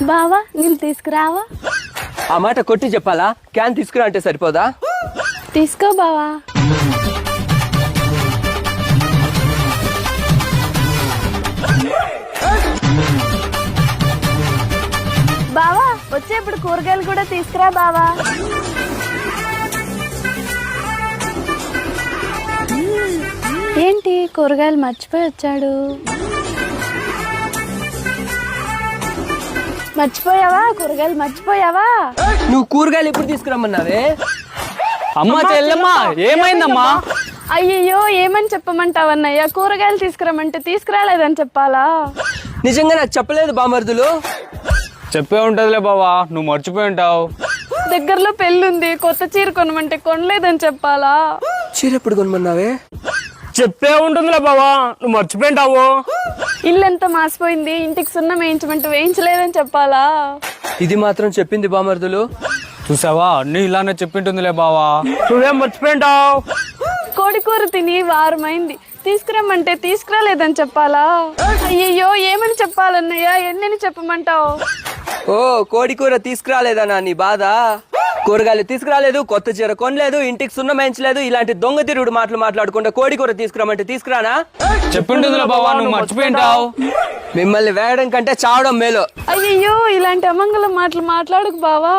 బావా నీళ్ళు తీసుకురావా? ఆ మాట కొట్టి చెప్పాలా? క్యాన్ తీసుకురా అంటే సరిపోదా? తీసుకో బావా. బావా వచ్చేప్పుడు కూరగాయలు కూడా తీసుకురా బావా. ఏంటి కూరగాయలు మర్చిపోయి వచ్చాడు? మర్చిపోయావా? కూరగాయలు మర్చిపోయావా? నువ్వు కూరగాయలు ఎప్పుడు తీసుకురమ్మన్నావే? అమ్మా చెల్లెమ్మా ఏమైందమ్మా? అయ్యయ్యో ఏమని చెప్పమంటావన్నయ్య? కూరగాయలు తీసుకురమ్మంటే తీసుకురాలేదని చెప్పాలా? నిజంగా నాకు చెప్పలేదు బామర్దులు. చెప్పే ఉంటదిలే బావా, నువ్వు మర్చిపోయి ఉంటావు. దగ్గరలో పెళ్ళుంది, కొత్త చీర కొనమంటే కొనలేదని చెప్పాలా? చీర ఎప్పుడు కొనమన్నావే? చెప్పే ఉంటుందిలే బావా, నువ్వు మర్చిపోయి ఉంటావు. ఇల్లంతా మాసిపోయింది, ఇంటికి సున్నం వేయించమంటే వేయించలేదని చెప్పాలా? ఇది మాత్రం చెప్పింది బామర్దులు. చూసావా, అన్ని ఇలానే చెప్పింటుందిలే బావా, నువ్వేం మర్చిపోయి ఉంటావు. కోడి కూర తిని వారమైంది, తీసుకురమ్మంటే తీసుకురాలేదని చెప్పాలా? అయ్యయ్యో ఏమని చెప్పాలన్నయ్య? ఎన్నని చెప్పమంటావు? ఓ కోడి కూర తీసుకురాలేదనా నీ బాధ? కూరగాయలు తీసుకురాలేదు, కొత్త చీర కొనలేదు, ఇంటికి సున్నం వేయించలేదు, ఇలాంటి దొంగ తిరుగుడు మాటలు మాట్లాడకుండా కోడి కూర తీసుకురామంటే తీసుకురానా? చెప్పింటుందిలే బావా, నువ్వు మర్చిపోయి ఉంటావు. మిమ్మల్ని వేయడం కంటే చావడం మేలు. అయ్యయ్యో ఇలాంటి అమంగళం మాటలు మాట్లాడకు బావా.